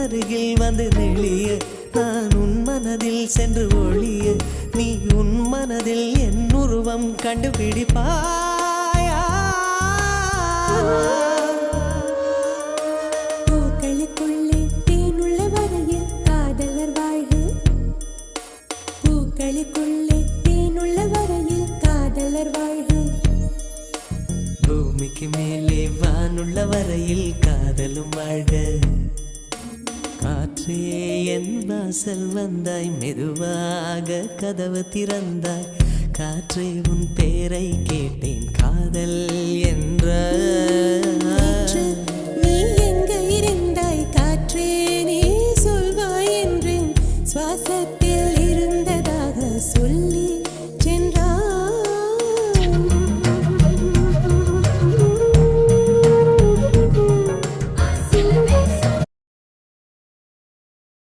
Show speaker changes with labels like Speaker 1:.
Speaker 1: அருகில் வந்து நெளிய நான் உன் மனதில் சென்று ஒளிய நீ உன் மனதில் என் உருவம் கண்டுபிடிப்பாயா
Speaker 2: பூக்களுக்குள்ளே தேனுள்ள வரையில் காதலர் வாழ்வு பூக்களுக்குள்ளே தேனுள்ள வரையில் காதலர் வாழ்வு
Speaker 1: பூமிக்கு மேலே வானுள்ள வரையில் காதலும் வாழ்க காற்றே என் வாசல் வந்தாய் மெதுவாக கதவு திறந்தாய் காற்றே உன் பேரை கேட்டேன் காதல் என்ற